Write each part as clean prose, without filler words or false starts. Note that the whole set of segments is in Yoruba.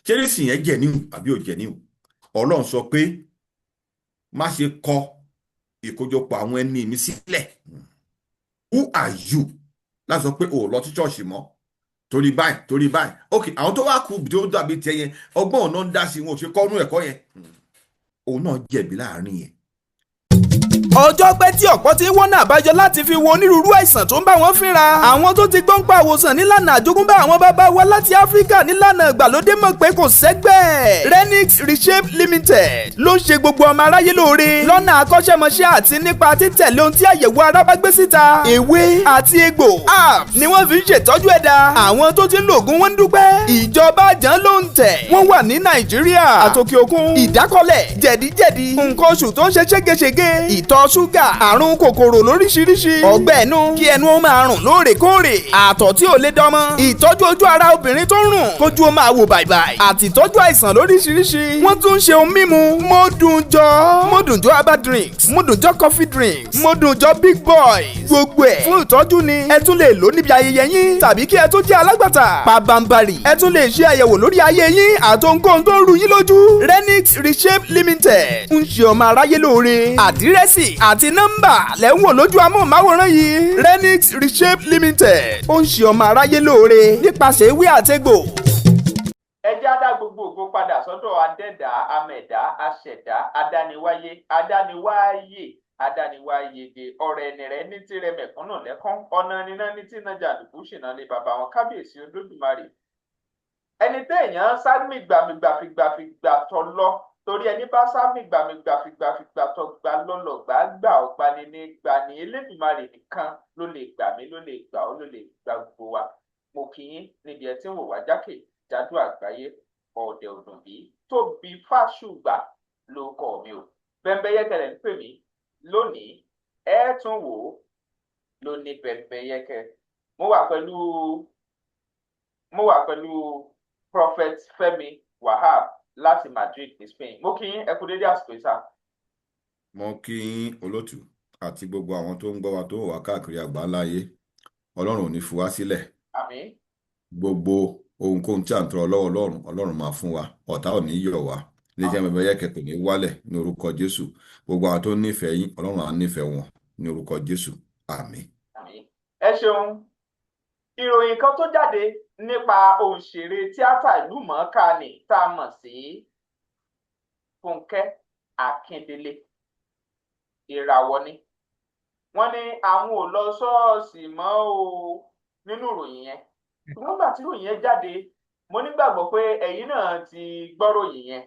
ṣé nísìnyí yẹn jẹ́ níhùn àbí ò jẹ́ níhùn? Ọlọ́run sọ pé má ṣe kọ ìkójọpọ̀ àwọn ẹni mi sílẹ̀. Who are you láti sọ pé o ò lọ sí ṣọ́ọ̀ṣì mọ́ torí báyìí ok àwọn tó wá kú tó dàbí tiẹ̀ yẹn ọgbọ́n ọ̀nà ń dá sí wọn ò ṣe kọ́nú ẹ̀kọ́ yẹn òun náà jẹ̀bi láàrin yẹn. ọjọ́ pẹ́ tí ọ̀pọ̀ ti ń wọ́nà àbájọ láti fi wo onírúurú àìsàn tó ń bá wọn fínra. àwọn tó ti gbọ́n pa àwòsàn nílànà àjogúnbá àwọn bàbá wa láti áfíríkà nílànà ìgbàlódé mọ̀ pé kò sẹ́gbẹ́. Renix Reshape Limited ló ń ṣe gbogbo ọmọ aráyé lóore lọ́nà akọ́ṣẹ́mọṣẹ́ àti nípa títẹ̀lé ohun tí àyẹ̀wò ara bá gbé síta. ewé àti egbò apps ni wọ́n fi ń ṣètọ́jú ẹ̀dá. àwọn tó ti ń lo ògùn wọn ń dúpẹ́. ìjọba àjàn ló ń tẹ̀. wọ́n wà ní nàìjíríà àtòkè òkun. ìdákọ́lẹ̀ jẹ̀díjẹ̀dí nǹkan oṣù tó ń ṣe ségesège ìtọ̀ ṣúgà àrùn kòkòrò lóríṣiríṣi ọgbẹ́ ẹnu kí ẹnu ó máa rùn lóòrèkóòrè àtọ̀ tí ò lè dánmọ́ ìtọ́jú ojú ara obìnrin tó ń rùn kójú ó máa wò bàìbàì àti ìtọ́jú àìsàn lóríṣiríṣi. wọ́n tún ń ṣe ohun mímu mọ́dùnjọ́ herbal drinks mọ́dùnjọ́ coffee drinks mọ́dùnjọ́ big boy gbogbo ẹ̀ fún ìtọ́jú ni. ẹ tún lè lò níbi ayẹyẹ yín tàbí kí ẹ tún jẹ́ alágbàtà pabambari. ẹ tún lè ṣe àyẹ̀wò lórí ayé yín àtohunkóhun tó ń ru yín lójú. Renix Reshape Limited ń ṣe ọmọ aráyé lóore. àdírẹ́sì àti nọ́mbà lẹ́ ń wò lójú amóhùnmáwòrán yìí. Renix Reshape Limited ó ń ṣe ọmọ aráyé lóore nípasẹ̀ ewé àtegbò. ẹ jẹ́ á dá gbogbo ògo padà sọ́dọ̀ adẹ́dá amẹ̀dá aṣẹ̀dá adániwáyé adániwáyege ọ̀rẹ́ ẹni rẹ̀ ní tirẹ̀ mẹ̀kúnnù lẹ́kàn ọ̀nà níná ní tí náà jàǹdùkú ṣìnà lé bàbá wọn kábíyèsí olódùmarè ẹni téèyàn sáàmì gbàmìgbàfìgbà tọ lọ torí ẹni bá sáàmì gbàmìgbàfìgbà tọ gbà lọlọgbà gbà ọgbani ní gbani elédùmarè nìkan ló lè gbà mí ló lè gbà ó ló lè gbà gbogbo wa mo kí yín níbi ẹ tí ń wò wá jákèjádò àgbáyé ọ̀dẹ̀ òdùnbí Tóbi Fásùgbà ló kọ mi o Bẹ́mbẹ́yẹ́kẹ́ ń pè mí lónìí ẹ tún wò ó lóní Bẹ́mbẹ́yẹ́kẹ́ mo wà pẹ̀lú Prophet Fẹ́mi Wahab láti Madrid ní Spain. Mo kí yín ẹ kú dédé àsìkò ìsà. mo kí yín olótù àti gbogbo àwọn tó ń gbọ́ wa tó wà káàkiri àgbáláyé ọlọ́run ò ní fi wá sílẹ̀. Àmín. gbogbo ohunkóhun tí à ń tọrọ lọ́wọ́ ọlọ́run máa fún wa ọ̀tá ò ní yọ̀ wá iléeṣẹ́ Bẹ́mbẹ́yẹ́kẹ́ kò ní wálẹ̀ ní orúkọ Jésù gbogbo àwọn tó nífẹ̀ẹ́ yín ọlọ́run á nífẹ̀ẹ́ wọn ní orúkọ Jésù àmín. Àmín. Ẹ ṣeun ìròyìn kan tó jáde nípa òǹṣèré tíátà ìlú mọ̀ọ́ká ni tá a mọ̀ sí Fúnkẹ́ Akíndélé ìràwọ̀ ni wọ́n ní àwọn ò lọ ṣọ́ọ̀ṣì mọ́ o nínú ìròyìn yẹn ṣùgbọ́n gbà tí ìròyìn yẹn jáde mo nígbàgbọ́ pé ẹ̀yin náà ti gbọ́ròyìn yẹn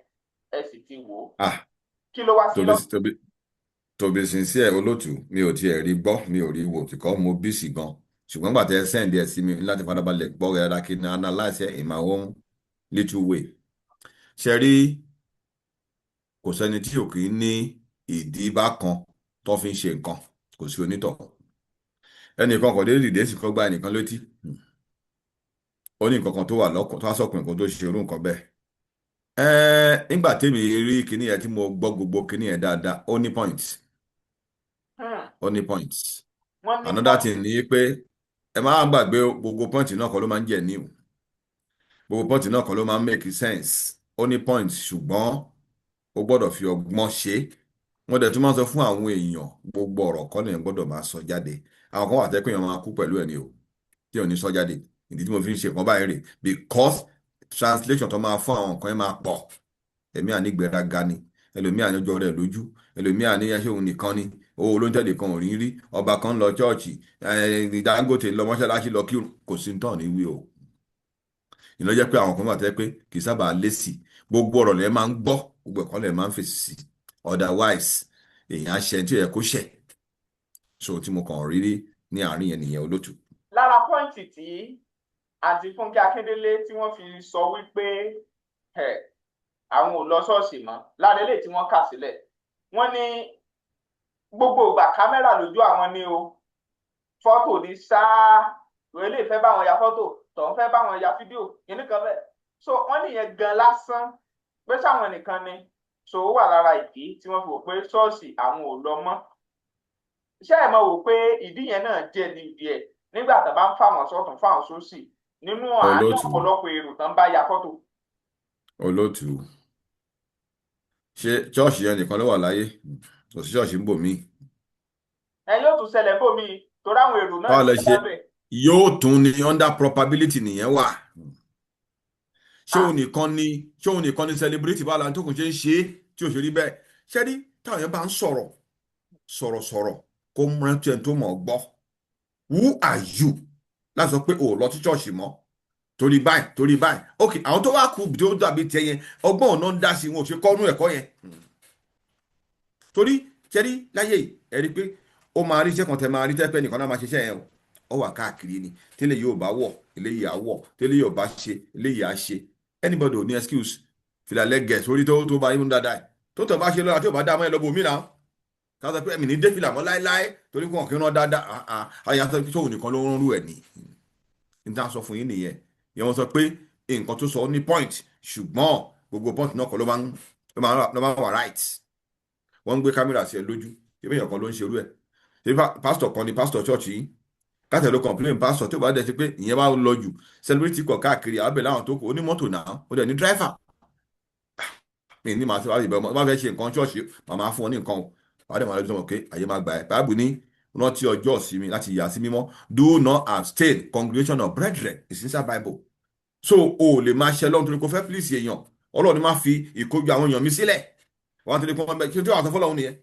ẹ sì ti wò ó kí ló wá sí lọ. To be sincere olótù mi ò tiẹ̀ rí gbọ́ mi ò rí wò kíkọ́ mo bí sí gan ṣùgbọ́n gbà tẹ́ sẹ́ǹdì ẹ̀ sí mi láti farabalẹ̀ gbọ́ rẹ̀ kí n analyse in my own little way. ṣe rí kò sẹ́ni tí ò kì í ní ìdí bá kan tó fi ń ṣe nǹkan kò sí onítọ̀ ẹnìkan kò dé dìde sí kọ́ gba ẹnìkan létí ó ní nǹkan kan tó wà lọ́kàn tó wá sọ̀kùn nǹkan tó ṣe irú nǹkan bẹ́ẹ̀. nígbà tèmi rí kinní yẹn tí mo gbọ́ gbogbo kinní yẹn dáadáa ó ní point another thing ni pé ẹ máa gbàgbé gbogbo point náà kọ́ ló máa ń jẹ́ new gbogbo point náà kọ́ ló máa ń make sense ó ní point ṣùgbọ́n ó gbọ́dọ̀ fi ọgbọ́n ṣe wọ́n dẹ̀ tún máa ń sọ fún àwọn èèyàn gbogbo ọ̀rọ̀ kọ́ lèèyàn gbọ́dọ̀ máa sọ jáde àwọn kan wà tẹ́ pé èèyàn máa kú pẹ̀lú ẹ̀ ni o tí ò ní sọ jáde ìdí tí mo fi ń ṣe nǹkan báyìí rè because translation tó máa fún àwọn nǹkan yẹn máa pọ̀ ẹ̀mí ànígbéraga ni ẹlòmí àníjọ rẹ̀ lójú ẹlòmí àníyànṣẹ́ òun nìkan ni owó olóńtẹ̀lẹ̀ kan ò rí rí ọba kan lọ chọ́ọ̀chì Dangote lọ mọ́ṣáláṣí lọ kírun kò sí ní tán ní wí o ìlọ jẹ́ pé àwọn kan wà tẹ́ pé kì í sábà lésì gbogbo ọ̀rọ̀ lẹ́ máa ń gbọ́ gbogbo ẹ̀kọ́ lẹ́ máa ń fèsì sí otherwise èèyàn á ṣe tí ó yẹ kó ṣẹ̀ so tí mo kàn rí ní àárín yẹn nìyẹn olótù. lára pọ́ìntì tí àǹtí Fúnkẹ́ Akíndélé tí wọ́n fi sọ wípé àwọn ò lọ ṣọ́ọ̀ṣì mọ́ lára eléyìí tí wọ́n kà sílẹ̀ wọ́n ní gbogbo ìgbà kámẹ́rà lójú àwọn ní o fọ́tò ní sáà eléyìí fẹ́ bá wọn ya fọ́tò tọ̀hún fẹ́ bá wọn ya fídíò kìíní kan bẹ́ẹ̀ so wọ́n nìyẹn gan lásán pé sáwọn nìkan ni so ó wà lára ìdí tí wọ́n fi wò pé ṣọ́ọ̀ṣì àwọn ò lọ mọ́ ṣé ẹ̀ mọ̀ wò pé ìdí yẹn náà jẹ́ ní ìdí ẹ̀ nígbà tó bá ń fáwọn sọ́tún fáwọn sósì nínú àárín ọ̀pọ̀lọpọ̀ èrò tán bá ya fọ́tò. olótùú ṣé ṣọ́ọ̀ṣì yẹn nìkan ló wà láyé kò sí ṣọ́ọ̀ṣì ń bò mí. ẹ yóò tún ṣẹlẹ̀ bòmí torí àwọn èrò náà báwo ní lẹ ṣe sábẹ́. yóò tún ní under probability nìyẹn wà. ṣé òun Ah, nìkan ni ṣé òun nìkan ni celebrity báwo la tó kùn ṣe ń ṣe é tí ò ṣe rí bẹ́ẹ̀. ṣé rí táwọn yẹn bá ń sọ̀rọ̀ kó rántí ẹni tó mọ̀ ọ́ gbọ́. Who are you láti sọ pé o ò lọ sí ṣọ́ọ̀ṣì mọ́ torí báyìí ok àwọn tó wá kú tó dàbí tiẹ̀ yẹn ọgbọ́n ọ̀nà ń dá sí wọn ò ṣe kọ́nú ẹ̀kọ́ yẹn torí ṣẹ́rí láyé yìí ẹ rí i pé ó máa rí iṣẹ́ kan tẹ máa rí tẹ́pẹ́ nìkan náà máa ṣiṣẹ́ yẹn o ó wà káàkiri ni tẹ́lẹ̀ yóò bá wọ̀ eléyìí á wọ̀ tẹ́lẹ̀ yóò bá ṣe eléyìí á ṣe anybody ò ní excuse filalẹ́ gẹ̀ sórí tó bá yín dáadáa ẹ̀ tó tọ̀ bá ṣe lọ́la tó bá dá mọ́ ẹ lọ́bọ̀ mí náà ká sọ pé ẹ̀mí ní dé fìlà mọ́ láéláé torí wọn kì í rán dáadáa àyàtọ̀ pé tóun nìkan ló ń rú ẹ̀ ní níta sọ fún yín nìyẹn ìyẹn wọn sọ pé nǹkan tó sọ ní point ṣùgbọ́n gbogbo point náà kọ́ ló máa ń wà right wọ́n ń gbé kámẹ́rà sí ẹ lójú ìbí èèyàn kan ló ń ṣerú ẹ̀ ṣé pásítọ̀ kan ni pásítọ̀ chọ́ọ̀chì yìí káàtẹ̀ ló complain pásítọ̀ tí ó bá dẹ̀ ṣe pé ìyẹn bá lọ jù celebrity kọ̀ káàkiri àbẹ̀ láwọn tó kù onímọ́tò náà ó dẹ̀ ní driver mi ní màá ṣe wá ìbẹ̀rẹ̀ bá fẹ́ ṣe nǹkan chọ́ọ̀chì màmá fún ọ ní nǹkan o wàá dẹ̀ máa lọ́jọ́ mọ̀ pé àyè máa gbà ẹ́ báàbù ní rántí ọjọ́ ìsinmi láti yà sí mímọ́ do not abstain congregation of brethren is inside Bible so o lè máa ṣe lọ́run torí kò fẹ́ pílíìsì èèyàn Ọlọ́run máa fi ìkójọ àwọn èèyàn mi sílẹ̀ wọ́n á torí kó wọ́n bẹ kí n tí wàá sọ fọ́lọ́run nìyẹn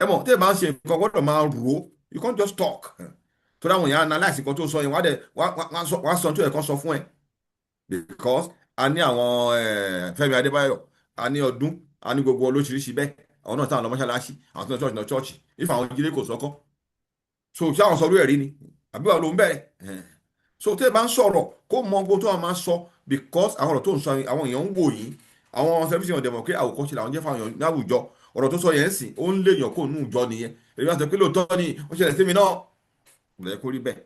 ẹ mọ̀ tí ẹ máa ń ṣe nǹkan gbọ́dọ̀ máa rò ó you can't just talk torí àwọn èèyàn analyse nǹkan tó sọ yẹn wọ́n á sọ tó yẹ kán sọ fún ẹ because a ní àwọn Fẹ́mi Adébáyọ̀ a ní ọdún a ní gbogbo olóṣìṣì bẹ́ẹ̀ àwọn náà táwọn lọ mọ́ṣáláṣí àwọn tó ń chọ́ọ̀chì ìfà àwọn jílé kò sọ́kọ́ so ṣé àwọn sọ̀rọ̀ ẹ̀rí ni àbí wà ló ń bẹ̀rẹ̀ so tí ẹ bá ń sọ̀rọ̀ kó mọ gbogbo tó wọn máa sọ because àwọn ọ̀rọ̀ tó ń sọ àwọn èèyàn ń wò yìí àwọn sẹ́fíṣì ọ̀dẹ̀ mọ̀ pé àwòkọ́ṣe làwọn jẹ́ fáwọn èèyàn láwùjọ ọ̀rọ̀ tó sọ yẹn ń sìn ó ń léèyàn kó nù jọ nìyẹn èmi àti pé lóòótọ́ ni ó ṣẹlẹ̀ sí mi náà lẹ́yìn kó rí bẹ́ẹ̀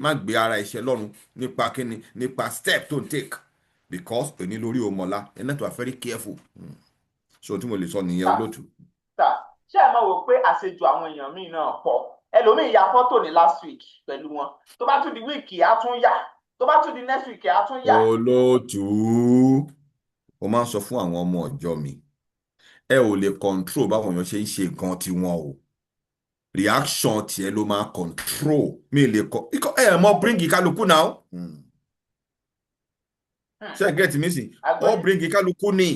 má gbé ara iṣẹ́ lọ́rùn nípa kíni nípa step tó ń take because òní lórí òmọ̀lá ẹ̀ náà tó wà very careful so tí mo lè sọ nìyẹn olóòtú. ṣé ẹ máa wò pé àṣejù àwọn èèyàn míì náà pọ̀ ẹlòmíì ya fọ́tò ní last week pẹ̀lú wọn tó bá tún di wíìkì á tún yà tó bá tún di next week á tún yà. olóòtú mo máa ń sọ fún àwọn ọmọ ọjọ́ mi ẹ ò lè control báwọn èèyàn ṣe ń ṣe nǹkan tiwọn o reaction tiẹ̀ ló máa control mi lè kọ ẹ mọ bring kálukú náà ṣe get me sí ọ bring kálukú ni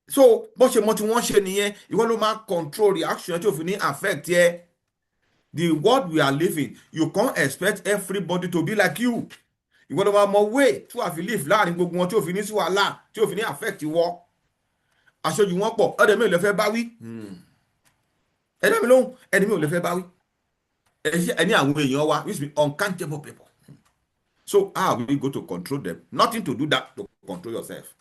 so bó ṣe mọ tí wọ́n ṣe nìyẹn ìwọ ló máa control reaction tí ò fi ní affect yẹ the world we are living you can't expect everybody to be like you ìwọ ló máa mọ way tí wàá fi live láàrin gbogbo wọn tí ò fi ní sí wàhálà tí ò fi ní affect wọ aṣojú wọn pọ̀ ẹ̀dẹ̀ mi ò lè fẹ́ bá wí ẹ̀dẹ̀ mi lóhùn ẹ̀dẹ̀ mi ò lè fẹ́ bá wí ẹni àwọn èèyàn wa which be uncountable people so how we go to control them nothing to do that to control yourself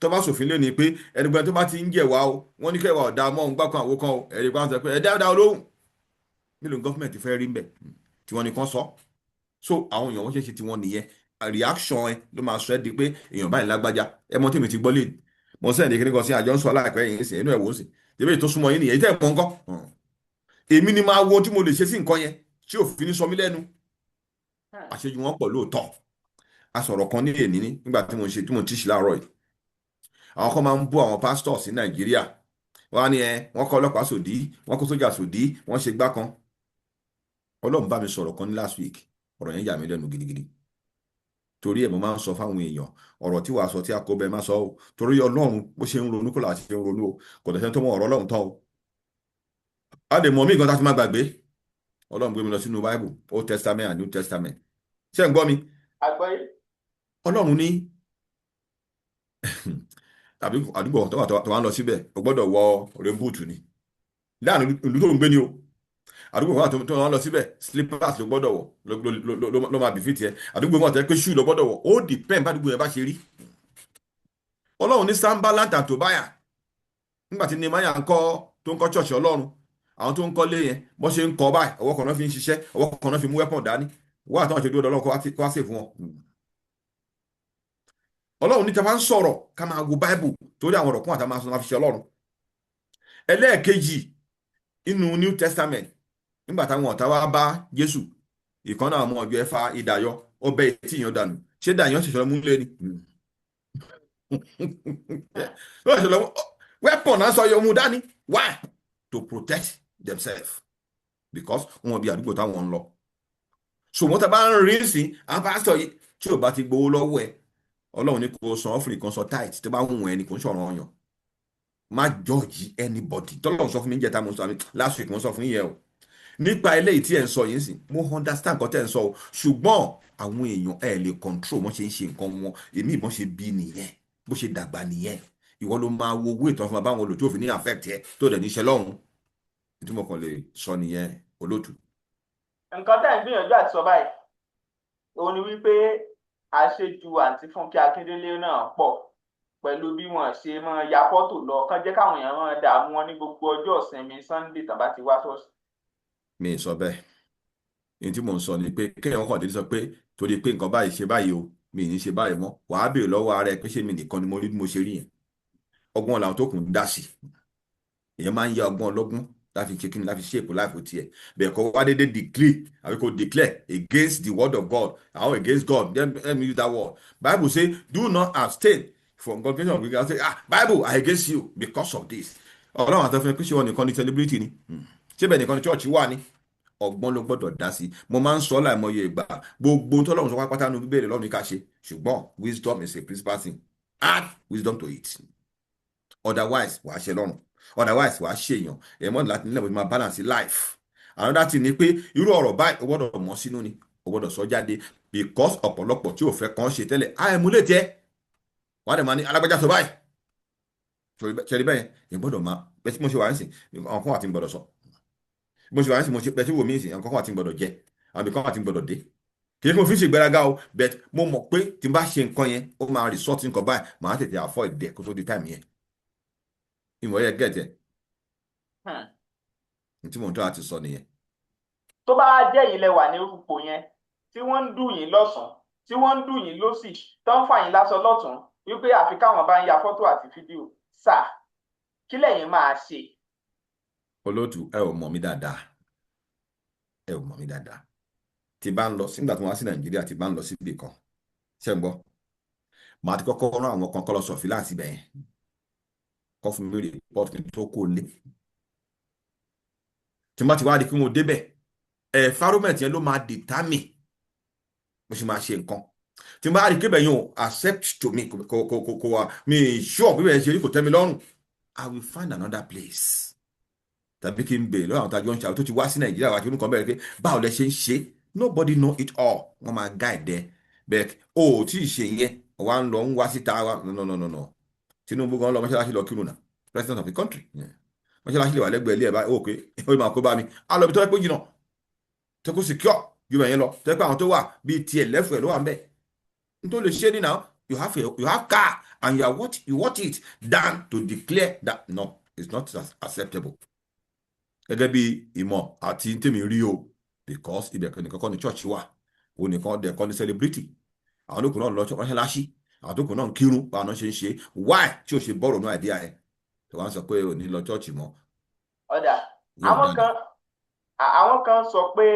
tó bá ṣòfin lé ní pé ẹnìgbọ́n tó bá ti ń jẹ̀wá o wọ́n ní kẹwàá ọ̀dà mọ́ òun gbákan àwo kan o ẹ̀rí pa ń sọ pé ẹ̀dá ọ̀dà olóhùn nílùú gọ́fìmẹ̀ntì fẹ́ rí ń bẹ̀ tí wọ́n ní kán sọ so àwọn èèyàn wọ́n ṣe tiwọn nìyẹn reaction ẹ ló máa sọ ẹ́ di pé èèyàn báyìí lágbájá ẹ mọ tí mi ti gbọ́ lé mo sẹ́yìn ní kíní kan sí àjọ ń sọ aláàpẹ́ yìí sí inú ẹ̀ wò ó sì débè tó súnmọ́ yín nìyẹn tẹ́ ẹ̀ mọ́ nǹkan èmi ni máa wo tí mo lè ṣe sí nǹkan yẹn tí òfin ní sọ mí lẹ́nu àṣejù wọn pọ̀ lóòótọ́ a sọ̀rọ̀ kan ní èní nígbà tí mo tíṣì láàárọ̀ yìí àwọn kan máa ń bú àwọn pastors ní Nàìjíríà wọ́n á ní wọ́n kọ́ ọlọ́pàá sòdí wọ́n kó sójà sòdí wọ́n ṣe gbá kan Ọlọ́run bá mi sọ̀rọ̀ kan ní last week ọ̀rọ̀ yẹn yà mí lẹ́nu gidigidi torí ẹ̀ mo máa ń sọ fáwọn èèyàn ọ̀rọ̀ tí wàá sọ tí a kó bẹ́ẹ̀ má sọ o torí Ọlọ́run bó ṣe ń ronú kó láti ṣe ń ronú o kò dẹ̀ sẹ́ni tó mọ ọ̀rọ̀ Ọlọ́run tán o a lè mọ mí gan tá a ti má gbàgbé Ọlọ́run gbé mi lọ sínú Bible Old Testament and New Testament ṣé ń gbọ́ mi Ọlọ́run ní tàbí àdúgbò tó wà ń lọ síbẹ̀ o gbọ́dọ̀ wọ rẹ́bùtù ni láàrin ìlú tó ń gbé ni o àdúgbò kan tó wà ń lọ síbẹ̀ slippers ló gbọ́dọ̀ wọ̀ ló máa bìfì tiẹ̀ àdúgbò kan tẹ́ pé shoe ló gbọ́dọ̀ wọ̀ ó depend bá àdúgbò yẹn bá ṣe rí Ọlọ́run ní Sanballat and Tobiah nígbà tí Nehemiah tó ń kọ́ ṣọ́ọ̀ṣì Ọlọ́run àwọn tó ń kọ́ lé yẹn bọ́ ṣe ń kọ́ báyìí ọwọ́ kan náà fi ń ṣiṣẹ́ ọwọ́ kan náà fi mú weapon dání wọ́n àtàwọn ṣe dúró Ọlọ́run kó wá save wọn Ọlọ́run ní ta bá ń sọ̀rọ̀ ká máa wo Bible torí àwọn ọ̀rọ̀ kún àtàwọn máa fi ṣe Ọlọ́run ẹlẹ́ẹ̀kejì inú New Testament nígbà táwọn ọ̀tá wá bá Jésù ìkan náà mọ ọjọ́ ẹ̀fà ìdáyọ ọbẹ̀ tí èèyàn dànù ṣé dàyàn ṣẹ̀ṣẹ̀ lọ́mú lé ni. Weapon náà sọ yọ mú dání why to protect themselves because wọn bí àdúgbò táwọn ń lọ. ṣùgbọ́n tá a bá ń rí sí àwọn pásítọ̀ yìí tí ò bá ti gbowó lọ́wọ́ ẹ̀ ọlọ́run ní kò san ọ́fìrì kan sọ tight tó bá ń wọ̀n ẹni kò ń sọ̀rọ̀ ọyàn má judge anybody tọ́lọ́run sọ fún mi ń jẹta mo sọ àmì last week mo sọ fún yín yẹn o nípa eléyìí tí ẹ̀ ń sọ yìí sí mo understand nǹkan tẹ́ ẹ̀ ń sọ o ṣùgbọ́n àwọn èèyàn ẹ̀ lè control wọ́n ṣe ń ṣe nǹkan wọn èmi ìbọn ṣe bí nìyẹn bó ṣe dàgbà nìyẹn ìwọ ló máa wo owó ìtàn fún abáwọn olùtí òfin ní affect ẹ tó dẹ̀ níṣẹ́ lọ́hùn tí mo kàn lè sọ nìyẹn olóòtú. nǹkan tẹ́ ń gbìyànjú àti sọ báyìí òun ni wípé àṣejù àǹtí Fúnkẹ́ Akíndélé náà pọ̀ pẹ̀lú bí wọ́n ṣe máa ya fọ́tò lọ kán jẹ́ káwọn èèyàn máa dààmú wọn ní gbogbo ọjọ́ ìsinmi Sunday tàbá ti wá ṣọ́ọ̀ṣì. mi ì sọ bẹ́ẹ̀ ní tí mò ń sọ ni pé kéèyàn kàn dédé sọ pé torí pé nǹkan báyìí ṣe báyìí o mi ì ní ṣe báyìí mọ́ wàá béèrè lọ́wọ́ ara ẹ pé ṣé mi nìkan ni mo rí bí mo ṣe rí yẹn ọgbọ́n làwọn tó kù ń dá sí èèyàn máa ń ya ọgbọ́n ọlọ́gbọ́n láti ṣe kí ni láti ṣèpò láìpò tiẹ̀ bẹ́ẹ̀ kọ́ wá dédé declare àbí kò declare against the word of God or against God let me use that word Bible say do not abstain from congregation of people say Bible I against you because of this ọlọ́run àtọ́fẹ́ pé ṣé wọn nìkan ni celebrity ni ṣé bẹ́ẹ̀ nìkan ni church wà ní ọgbọ́n ló gbọ́dọ̀ dá sí mo máa ń sọ láìmọye ìgbà gbogbo tọ́lọ́run sọ pátá nu bíbélì lọ́run ní ká ṣe ṣùgbọ́n wisdom is a principal thing add wisdom to it otherwise wàá ṣe lọ́run otherwise wàá ṣe èèyàn ẹ̀mọ́ láti nílẹ̀ bó ti máa balance life another thing ni pé irú ọ̀rọ̀ báyìí o gbọ́dọ̀ mọ̀ sínú ni o gbọ́dọ̀ sọ jáde because ọ̀pọ̀lọpọ̀ tí ò fẹ́ kàn ṣe tẹ́lẹ̀ àìmúlẹ̀ tiẹ̀ wọ́n á dẹ̀ máa ní alágbájá sọ báyìí ṣẹlẹ̀ bẹ́ẹ̀ yẹn gbọ́dọ̀ máa bẹ́ẹ̀ tí mo ṣe wà ń sìn ọ̀kan wà tí ń gbọ́dọ̀ sọ mo ṣe wà ń sìn mo ṣe bẹ́ẹ̀ tí wò mí sìn ọ̀kan wà tí ń gbọ́dọ̀ jẹ àbí kan wà tí ń gbọ́dọ̀ dé kì í kí mo fi ṣe ìgbéraga o bẹ́ẹ̀ mo mọ̀ pé tí n bá ṣe nǹkan yẹn ó máa resort nǹkan báyìí màá tètè avoid dẹ̀ kó tó di time yẹn ìmọ̀ yẹn gẹ̀ẹ́tẹ̀ tí mo ń tọ́ àti sọ nìyẹn. tó bá jẹ́ yín lẹ wà ní orúkọ yẹn tí wọ́n ń dùn yín lọ́sàn-án tí wọ́n ń dùn yín lósì tó ń fà yín lásán lọ́tún wípé àfi káwọn bá ń ya fọ́tò àti fídíò sáà kí lẹ̀yin máa ṣe. olóòtú ẹ ò mọ̀ mí dáadáa ẹ ò mọ̀ mí dáadáa tí bá ń lọ sígbà tí wọ́n wá sí Nàìjíríà tí bá ń lọ síbi kan ṣe ń gbọ́ màá ti kọ́kọ́ rán àwọn kan kọ́ lọ sọ̀fí láti bẹ̀yẹn kọ́ fún mi report mi tó kó lé tí má ti wá di kí wọ́n débẹ̀ environment yẹn ló máa determine bó ṣe máa ṣe nǹkan tí má rí kébẹ̀ yẹn o accept to me kò wá mi sure bí bẹ́ẹ̀ ṣe rí kò tẹ́ mi lọ́rùn I will find another place tàbí kí n bèèrè lọ́wọ́ àwọn tàjọ́ ń ṣe àwọn tó ti wá sí Nàìjíríà wá kí nǹkan bẹ̀rẹ̀ pé báwo lẹ ṣe ń ṣe nobody know it all wọ́n máa guide ẹ bẹ́ẹ̀ o ò tí ì ṣe yẹn wà ń lọ ń wá síta wa no Tinubu gan lọ mọ́ṣáláṣí lọ kírun náà president of the country mọ́ṣáláṣí lè wà lẹ́gbẹ̀ẹ́ ilé ẹ̀ báyìí ó pé ó máa kó bá mi á lọ bí tó yẹ pé jìnnà tó kó secure ju bẹ̀yẹn lọ tó yẹ pé àwọn tó wà bíi tiẹ̀ lẹ́fù ẹ̀ ló wà ń bẹ̀ nítorí lè ṣe ní now you have car and you want it than to declare that no it's not acceptable gẹ́gẹ́ bí ìmọ̀ àti tèmi rí o because ibẹ̀ nìkan kọ́ ni church wà òun nìkan dẹ̀ kọ́ ni celebrity àwọn olókùn náà lọ mọ́ṣáláṣí àwọn tó kù náà ń kírun báwọn náà ṣe ń ṣe why tí o ṣe bọ́ọ̀rọ̀ náà àìdíyà ẹ̀ tó wá ń sọ pé ò ní lọ chọ́ọ̀chì mọ́. ọ̀dà àwọn kan sọ pé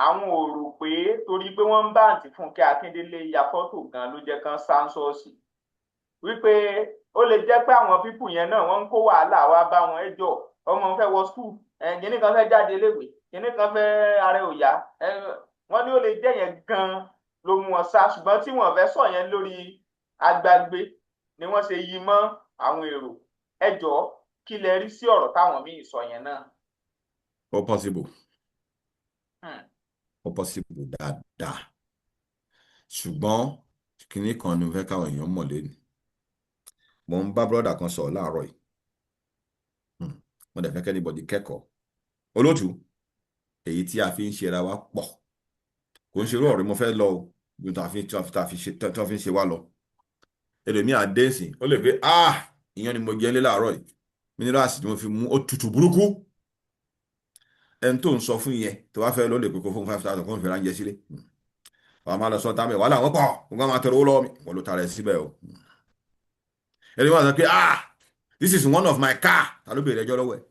àwọn ò rò pé torí pé wọ́n ń bá àǹtí Fúnkẹ́ Akíndélé ya fọ́tò gan ló jẹ́ kán sáńsọ́ọ̀sì wípé ó lè jẹ́ pé àwọn pípù yẹn náà wọ́n ń kó wàhálà wá bá wọn ẹjọ́ ọmọ fẹ́ wọ skul kìnní kan fẹ́ jáde léwe kìnní kan fẹ́ ara òyà wọ́n ní ó lè jẹ́ yẹn gan ló mú wọn sá ṣùgbọ́n tí wọ́n fẹ́ sọ yẹn lórí agbágbé ni wọ́n ṣe yí mọ́ àwọn èrò ẹjọ́ kí lẹ rí sí ọ̀rọ̀ táwọn míì sọ yẹn náà. ó possible ó possible dáadáa ṣùgbọ́n kínní kan ni mo fẹ́ káwọn èèyàn mọ̀ lẹ́nu mo ń bá brọ́dà kan sọ̀rọ̀ láàárọ̀ yìí mo dẹ̀ fẹ́ kẹ́ anybody kẹ́kọ̀ọ́ olóòtú èyí tí a fi ń ṣe ra wa pọ̀ kò ń ṣe irú ọ̀rẹ́ mo fẹ́ lọ ju tí wọ́n fi ń ṣe wá lọ ẹlòmí àdéhùn ó lè pé ìyẹn ni mo jẹ nílé láàárọ̀ yìí minerals tí mo fi mú ó tutù burúkú ẹni tó ń sọ fún yẹn tó wá fẹ́ ló lè pé kó fún 5,000 kó ń fi ránjẹ sílé wàá máa lọ sọ táwọn wàhálà wọn pọ̀ wọn máa tọrọ owó lọ́wọ́ mi wọn ló tara ẹ̀ síbẹ̀ o ẹni wọn sọ pé this is one of my car ta ló béèrè ẹjọ́ lọ́wọ́ ẹ̀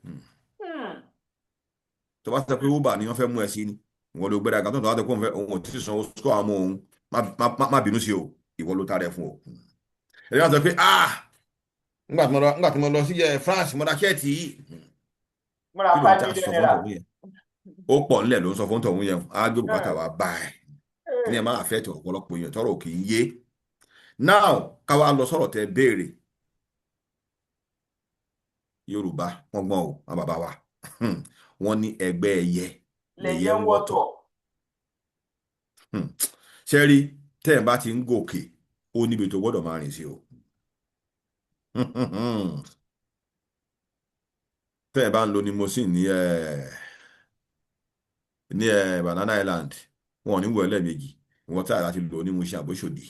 tó bá sọ pé uber ni wọ́n fẹ́ mú ẹ sí ni wọn ló gbéra kan tó wá tó kó òun ò tí ì sanwó sọ àwọn ọmọ òun má bínú sí o, ìwọ ló ta rẹ fún o. ẹni wá sọ pé nígbà tí mo lọ sí France mo ra ṣẹ́ẹ̀tì yìí. múra kí ló ń tà 5 million sọ fún naira. tọ̀hún yẹn? ó pọ̀ nílẹ̀ ló ń sọ fún tọ̀hún yẹn, á gbé bùkátà Hmm, wá báyìí. kí ni ẹ hmm. máa fẹ́ tọ̀ ọ̀pọ̀lọpọ̀ èèyàn tọ́rọ̀ kì í yé. now káwa lọ sọ̀rọ̀ tẹ béèrè. Yorùbá wọ́n gbọ́n o, àwọn bàbá wa wọ́n ní ẹgbẹ́ ẹyẹ lẹyẹ lẹyẹ ń ń wọ́tọ̀. wọ́tọ̀. ṣe rí tẹ́ ẹ̀ bá ti ń gòkè ó níbi tó gbọ́dọ̀ máa rìn sí o. tẹ́ ẹ̀ bá ń lo limousine ní Banana Island, wọn ò ní wọ ẹlẹ́ẹ̀mejì, ìwọ́n tí àrà ti lò ní Mushin àbóṣòdì.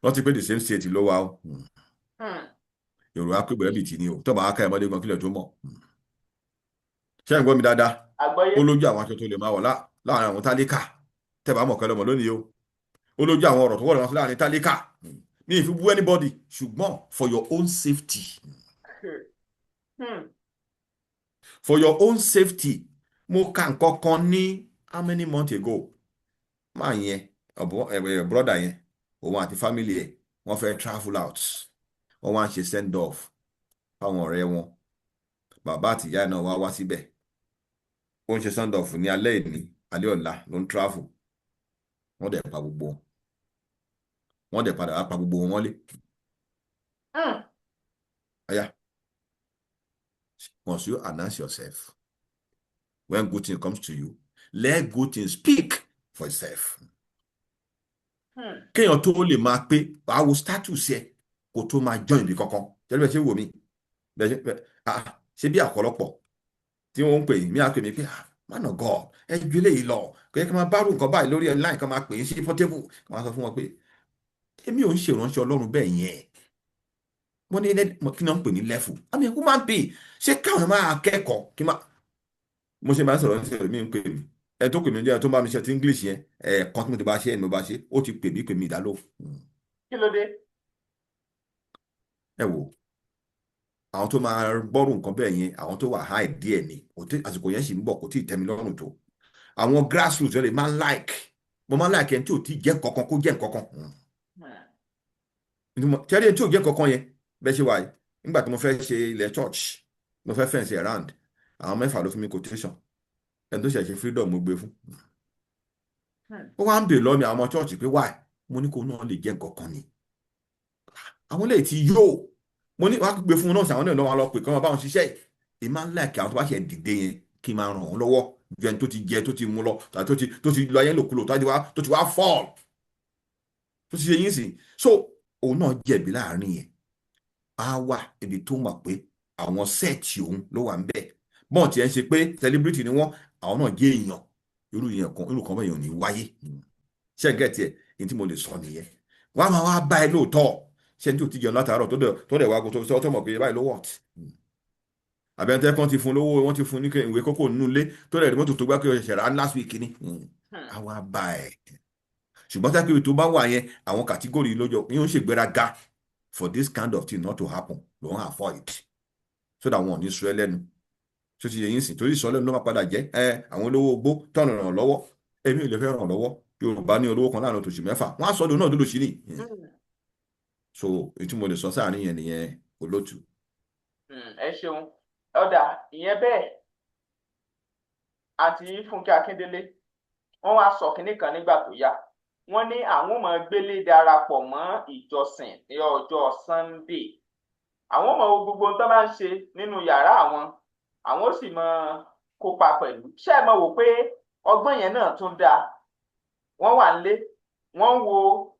wọ́n ti pé the same state ló wà o. Hmm. Yorùbá pé bẹ̀rẹ̀ bìtì ni o, tọ́ bá ká ẹ̀ mọ́lé gan kílẹ̀ tó mọ̀. ṣé ẹ̀ ń gbọ́ mi dáadáa? àgbọ́yé. ó lójú àwọn aṣọ tó lè máa wọ̀ láàrin àwọn tálíkà, tẹ́ bá mọ̀ kẹ́lẹ́ mọ̀ lónìí o. ó lójú àwọn ọ̀rọ̀ tó wọ̀ lọ́wọ́ láàrin tálíkà. mi ì fi bú anybody, ṣùgbọ́n for your own safety. Hmm. For your own safety. mo ka nǹkan kan ní how many months ago. máa yẹn brother yẹn òun àti family ẹ̀ wọ́n fẹ́ travel out, wọ́n wá ń ṣe send off fáwọn ọ̀rẹ́ wọn. bàbá àtìyá náà wá síbẹ̀. ó ń ṣe send off ní alẹ́ ìní, alẹ́ ọ̀la ló ń travel. wọ́n dẹ̀ pa gbogbo wọn. wọ́n dẹ̀ padà wá pa gbogbo wọn mọ́lé. Hmm. Aya, once you announce yourself, when good thing comes to you, let good thing speak for itself. Hmm. kéèyàn tó lè máa pé àwo status ẹ kó tó máa join ibi kankan. jẹ́rìí bẹ́ẹ̀ ṣe wò mí ṣe bí àkọlọ́pọ̀ tí wọ́n ń pè mí á pè mí pé man of God ẹ ju eléyìí lọ kò yẹ kí n máa bárò nǹkan báyìí lórí online kan máa pè é sí portable, kí wọ́n sọ fún wọn pé èmi ò ń ṣèrànṣẹ́ Ọlọ́run bẹ́ẹ̀ yẹn. wọ́n ní kí ni wọ́n ń pè ní level, àmì human being. ṣé káwọn máa kẹ́kọ̀ọ́ kí máa. mo ṣe máa ń sọ̀rọ̀ ní sọ̀rọ̀ mi ń pè mí ẹ tó pè mí jẹ́ tó bá mi ṣe ti English yẹn ẹ̀ẹ̀kan tí mo ti bá ṣe ẹ̀ ni mo bá ṣe ó ti pè mí ìdálò. kí ló dé. ẹ wò àwọn tó máa gbọ́rù nǹkan bẹ́ẹ̀ yẹn àwọn tó wà high díẹ̀ ni àsìkò yẹn sì ń bọ̀ kò tí ì tẹ́ mi lọ́rùn tó. àwọn grassroots rẹ̀ máa ń mo máa ń like ẹni tí ò tí ì jẹ́ kankan kó jẹ́ nǹkankan. tẹ́lẹ̀ tí ò jẹ́ kankan yẹn bẹ́ẹ̀ ṣe wà yìí nígbà tí mo fẹ́ ṣe ilẹ̀ church mo fẹ́ fẹ́ǹsì around àwọn 6 ló fún mi quotation ẹni tó ṣẹ̀ṣẹ̀ freedom mo gbé fún. ó wá ń bèèrè lọ́mi àwọn ọmọ church pé why mo ní kó náà lè jẹ́ nǹkankan ni. àwọn lè ti yóò mo ní wàá gbé fún un náà sí àwọn náà lọ́wọ́ lọ pé kí wọ́n bá wọn ṣiṣẹ́ ì máa ń láìkí àwọn tó bá ṣe dìde yẹn kí n máa ràn wọ́n lọ́wọ́ ju ẹni tó ti jẹ tó ti mú lọ tàbí tó ti lọ ayé lòkulò tó ti wá fall tó ti ṣe yín sí. so òun náà jẹ̀bi láàrin yẹn á wà ibi tó mọ̀ pé àwọn sẹ́ẹ̀tì òun ló wà ń bẹ̀ bọ́n tiẹ̀ ń ṣe pé celebrity ni wọ́n àwọn náà jẹ́ èèyàn irú kan bẹ́ẹ̀ yẹn ò ní wáyé. ṣẹ́gẹ̀tì ẹ̀ ní tí mo lè sọ nìyẹn. wọ́n á máa wá bá ẹ lóòótọ́ ṣé ní tí ò ti jẹun látàárọ̀ tó dẹ̀ wá kó tó mọ̀ pé báyìí ló wọ̀t. àbẹ̀ntẹ́ kan ti fún lówó wọ́n ti fún ní ìwé kókó nínú ilé tó dẹ̀ rí mọ́tò tó gbá kí ọ̀ṣẹ̀ rà last week ni. àwa bá ẹ̀ ṣùgbọ́n tá kiri tó bá wà yẹn àwọn kàtígórì lójó yóò ṣègbéraga for this kind of thing not to happen don't avoid so that wọn ò ní sọ ẹ lẹ́nu tó ti yẹ yín sìn torí sọ lẹ́nu ló máa padà jẹ́ àwọn olówó ogbó tọ̀nà ràn lọ́wọ́ èmi ò lè fẹ́ ràn lọ́wọ́ Yorùbá ní olówó kan láàrin oṣù 6 wọ́n á sọ ọdún náà dúró sí ni. so èyí tí mo lè sọ sáàrin yẹn nìyẹn olótù. ẹ ṣeun ọ̀dà ìyẹn bẹ́ẹ̀ àti Fúnkẹ́ Akíndélé wọ́n wá sọ kínní kan nígbà tó yá wọ́n ní àwọn ọmọ gbélé darapọ̀ mọ́ ìjọsìn ní ọjọ́ Sunday àwọn ọmọ gbogbo tó máa ń ṣe nínú yàrá àwọn sì mọ kópa pẹ̀lú ṣé ẹ mọ̀ wò pé ọgbọ́n yẹn náà tún dáa wọ́n wà nílé wọ́n ń wo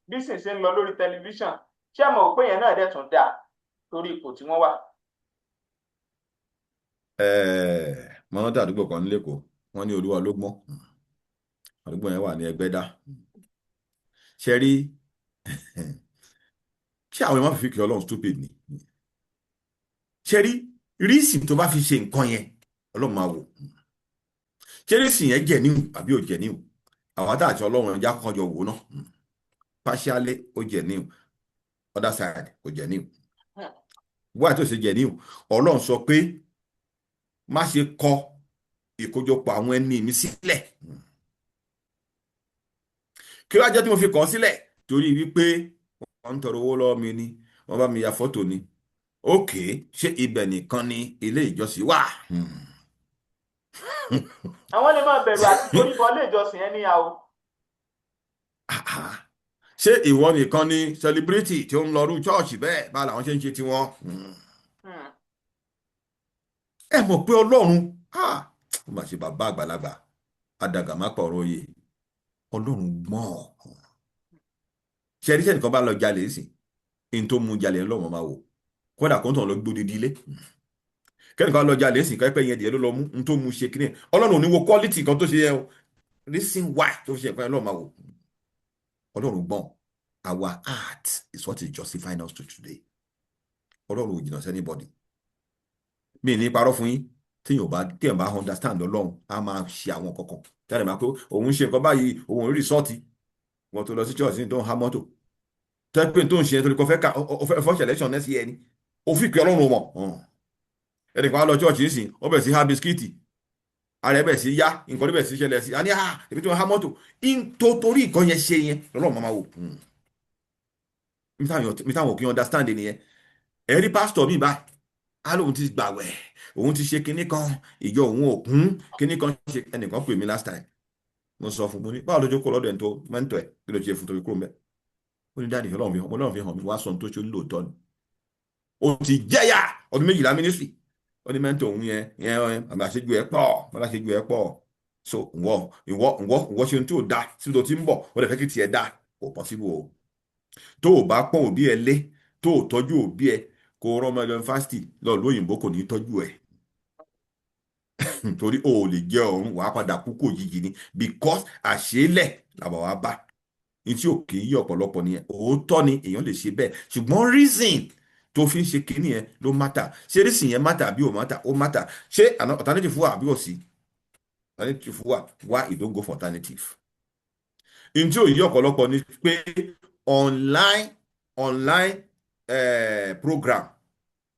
bí sìn ṣe ń lọ lórí tẹlifíṣàn ṣé ẹ mọ̀ wò pé yẹn náà dẹ̀ tún dáa torí ipò tí wọ́n wà. mọ́nátà àdúgbò kan ní lẹ́kọ̀ọ́ wọ́n ní Olúwa ló gbọ́n àdúgbò yẹn wà ní Ẹgbẹ́dá. ṣe rí ṣé àwọn èèyàn fi kí Ọlọ́run stupid ni. ṣe rí rísì tó bá fi ṣe nǹkan yẹn Ọlọ́run máa wò ṣé rísì yẹn jẹ́ níhù àbí ò jẹ́ níhù àwọn àtàtì Ọlọ́run ẹja kan jọ wò náà partially ó jẹ́ níhù other side kò jẹ́ níhù wọ́n àti òṣèjẹ́ níhù Ọlọ́run sọ pé má ṣe kọ ìkójọpọ̀ àwọn ẹni mi sílẹ̀ kí wá jẹ́ tí mo fi kọ̀ ọ́ sílẹ̀ torí wípé wọ́n ń tọrọ owó lọ́wọ́ mi ni wọ́n bá mi ya fọ́tò ni ókè ṣé ibẹ̀ nìkan ni ilé ìjọsìn wà. àwọn lè máa bẹ̀rù àti torí bọ́ ilé ìjọsìn ẹni àwọ̀. ṣé ìwọ nìkan ni celebrity tí ó ń lọrú chọ́ọ̀chì bẹ́ẹ̀ bá làwọn ṣe ń ṣe tiwọn. ẹ mọ̀ pé ọlọ́run ó mà ṣe bàbá àgbàlagbà adàgàmápọ̀ ọ̀rọ̀ oyè ọlọ́run gbọ́n ṣe ẹni sẹ́nìkan bá lọ jalè sí in tó mú jalè ńlọ́mọ máa wò kódà kó ń tàn lọ gbódì dílé kẹ́nìkan lọ jalè sí kápẹ́ yẹn díẹ̀ ló lọ mú in tó mú ṣe kíní ọlọ́run ò ní wo quality kan tó ṣe yẹ o reason why tó fi ṣe ẹ̀kọ́ yẹn lọ́ọ̀ máa wò ọlọ́run gbọ́n our heart is what is justifying us to today ọlọ́run ò jìnnà sí anybody mi ní parọ́ fún yín téèyàn bá understand ọlọ́run á máa ṣe àwọn kankan jáde máa pé òun ṣe nǹkan báyìí òun rí sọ́ọ̀tì wọn tó lọ sí church ní tó ń ha mọ́tò tẹ́pẹ́ tó ń ṣe torí kò fẹ́ ká ọ̀fẹ́ selection next year ni ó fi pé ọlọ́run mọ̀ ẹnìkan á lọ church yìí sìn ó bẹ̀ sí ha bisikíìtì ara ẹ̀ bẹ̀ sí yá nǹkan bẹ̀ sí ṣẹlẹ̀ sí a ní èmi tó ń ha mọ́tò torí nǹkan yẹn ṣe yẹn lọ́lọ́run máa wò mi táwọn òkè understand nìyẹn ẹ̀rí pásítọ̀ mi báyìí á lóun ti gbàwẹ̀ òun ti ṣe kinní kan ìjọ òun ò kún kinní kan ṣe ẹnìkan pè mí last time mo sọ fún mo ní báwo lójú kó lọ́dọ̀ ẹ̀ tó mẹ́ńtọ̀ ẹ̀ kí ló ṣe fún torí kúrò mẹ́ ó ní dáàdì ọlọ́run fi hàn mí wá sọ tó ṣe ń lòótọ́ ni ó ti jẹ́yà ọdún 12 mínísírì ó ní mẹ́ńtọ̀ òun yẹn àṣejù ẹ̀ pọ̀ so ìwọ ṣe ohun tí ò da síbi tó ti ń bọ̀ ó lè fẹ́ kí tiẹ̀ da kò possible o tó o bá pọ́n òbí ẹ lé tó o tọ́jú òbí ẹ kó rán ọmọ ẹlẹ́nu fásitì lọ́ọ̀ lóyìnbó kò ní tọ́jú ẹ̀ torí o ò lè jẹ ọ̀run wàá padà kú kò yíyí ni because àṣélẹ̀ làbà wàá bá ní tí ò kì í yí ọ̀pọ̀lọpọ̀ nìyẹn òótọ́ ni èèyàn lè ṣe bẹ́ẹ̀ ṣùgbọ́n reason tó fi ń ṣe kínní yẹn ló matter ṣé reason yẹn matter àbí ò matter ó matter ṣé alternative wà àbí ò sí alternative wà why you don't go for alternative. ní tí ò yí ọ̀pọ̀lọpọ̀ ni pé online program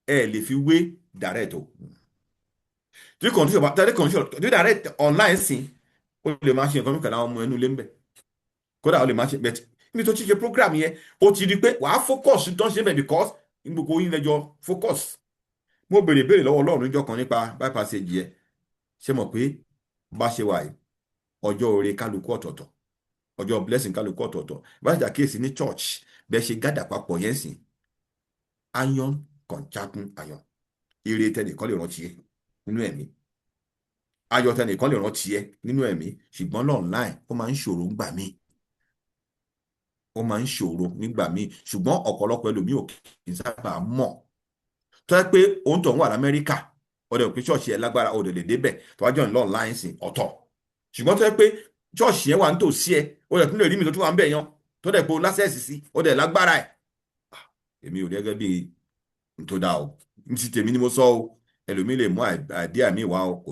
ẹ lè fi wé direct o tí condition bá tẹ́lẹ̀ condition tí direct online sí o lè máa ṣe nǹkan mìíràn láwọn ọmọ ẹnu ilé ń bẹ̀ kódà o lè máa ṣe bẹ̀tì níbi tó ti ṣe program yẹn o ti di pé wàá focus tó ń ṣe bẹ̀ because gbogbo yín lẹ́jọ́ focus mo béèrè lọ́wọ́ ọlọ́run níjọ́ kan nípa bypass èjì ẹ ṣe mọ̀ pé bá ṣe wà yìí ọjọ́ oore kálukú ọ̀tọ̀ọ̀tọ̀ ọjọ́ blessing kálukú ọ̀tọ̀ọ̀tọ̀ bá ṣe àkíyèsí ní church bẹ́ẹ̀ ṣe gádà papọ̀ yẹn sìn iron kan sharpen iron ire tẹnìkan lè rántí ẹ nínú ẹ̀mí ayọ̀ tẹnìkan lè rántí ẹ nínú ẹ̀mí ṣùgbọ́n online ó máa ń ṣòro nígbà míì ṣùgbọ́n ọ̀pọ̀lọpọ̀ ẹlòmíì ò kì í sábà mọ̀ tó yẹ pé òun tó ń wà lamẹ́ríkà ọ̀dẹ̀ òpin ṣọ́ọ̀ṣì ẹ̀ lágbára ọ̀dẹ̀ lè débẹ̀ tó wájú ọ̀nà online sìn ọ̀tọ̀ ṣùgbọ́n tó yẹ pé ṣọ́ọ̀ṣì ẹ̀ wà nítòsí ẹ̀ ọ̀dẹ̀ tún lè rí mi tó tún wà ń bẹ̀ yan tó dẹ̀ pé o lásẹ̀sì sí ọ̀dẹ̀ lágbára ẹ̀ èmi ò rí gẹ́gẹ́ bí n tó dáa o ní ti tèmi ni mo sọ o ẹlòmíì lè mú àdíà mi wá kò